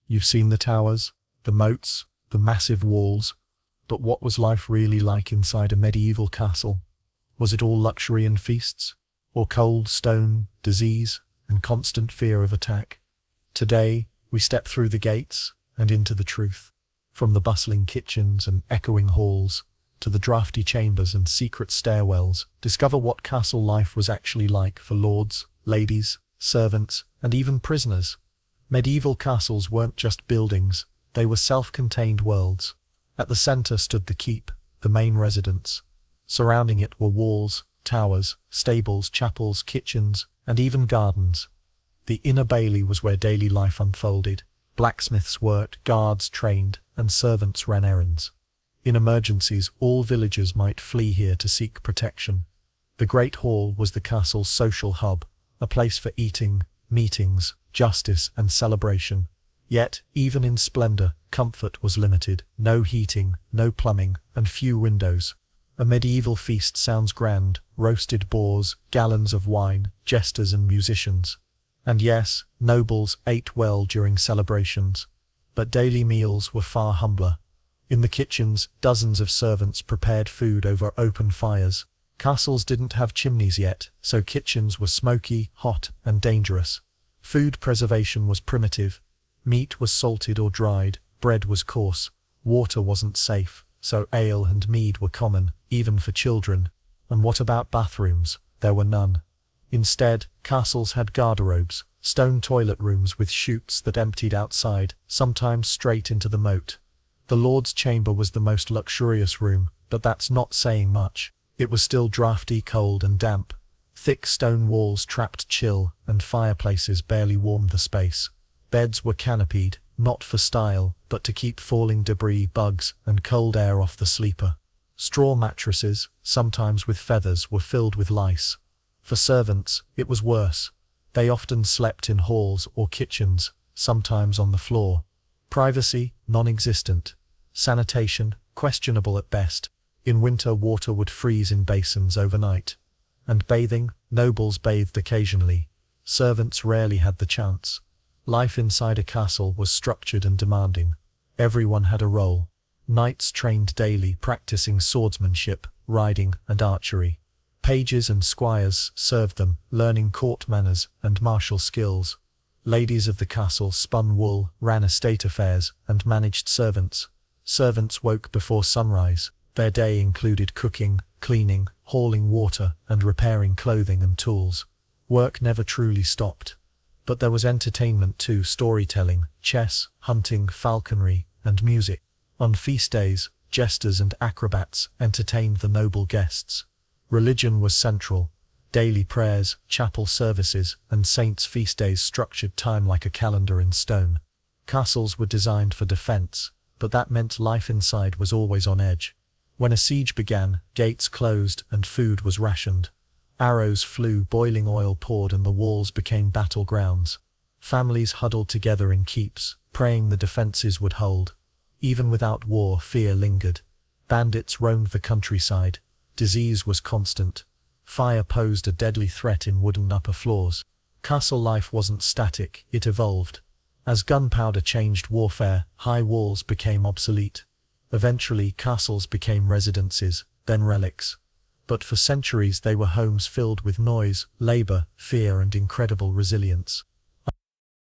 You've seen the towers, the moats, the massive walls, but what was life really like inside a medieval castle? Was it all luxury and feasts, or cold stone, disease, and constant fear of attack? Today, we step through the gates and into the truth. From the bustling kitchens and echoing halls, to the drafty chambers and secret stairwells, discover what castle life was actually like for lords, ladies, servants, and even prisoners. Medieval castles weren't just buildings, they were self-contained worlds. At the center stood the keep, the main residence. Surrounding it were walls, towers, stables, chapels, kitchens, and even gardens. The inner bailey was where daily life unfolded. Blacksmiths worked, guards trained, and servants ran errands. In emergencies, all villagers might flee here to seek protection. The Great Hall was the castle's social hub, a place for eating, meetings, justice, and celebration. Yet, even in splendor, comfort was limited. No heating, no plumbing, and few windows. A medieval feast sounds grand: roasted boars, gallons of wine, jesters and musicians. And yes, nobles ate well during celebrations. But daily meals were far humbler. In the kitchens, dozens of servants prepared food over open fires. Castles didn't have chimneys yet, so kitchens were smoky, hot, and dangerous. Food preservation was primitive. Meat was salted or dried, bread was coarse, water wasn't safe, so ale and mead were common, even for children. And what about bathrooms? There were none. Instead, castles had garderobes, stone toilet rooms with chutes that emptied outside, sometimes straight into the moat. The Lord's chamber was the most luxurious room, but that's not saying much. It was still drafty, cold, and damp. Thick stone walls trapped chill, and fireplaces barely warmed the space. Beds were canopied, not for style, but to keep falling debris, bugs, and cold air off the sleeper. Straw mattresses, sometimes with feathers, were filled with lice. For servants, it was worse. They often slept in halls or kitchens, sometimes on the floor. Privacy, non-existent. Sanitation, questionable at best. In winter, water would freeze in basins overnight. And bathing, nobles bathed occasionally. Servants rarely had the chance. Life inside a castle was structured and demanding. Everyone had a role. Knights trained daily, practicing swordsmanship, riding, and archery. Pages and squires served them, learning court manners and martial skills. Ladies of the castle spun wool, ran estate affairs, and managed servants. Servants woke before sunrise. Their day included cooking, cleaning, hauling water, and repairing clothing and tools. Work never truly stopped. But there was entertainment too: storytelling, chess, hunting, falconry, and music. On feast days, jesters and acrobats entertained the noble guests. Religion was central. Daily prayers, chapel services, and saints' feast days structured time like a calendar in stone. Castles were designed for defense, but that meant life inside was always on edge. When a siege began, gates closed and food was rationed. Arrows flew, boiling oil poured, and the walls became battlegrounds. Families huddled together in keeps, praying the defenses would hold. Even without war, fear lingered. Bandits roamed the countryside. Disease was constant. Fire posed a deadly threat in wooden upper floors. Castle life wasn't static, it evolved. As gunpowder changed warfare, high walls became obsolete. Eventually, castles became residences, then relics. But for centuries they were homes filled with noise, labor, fear, and incredible resilience.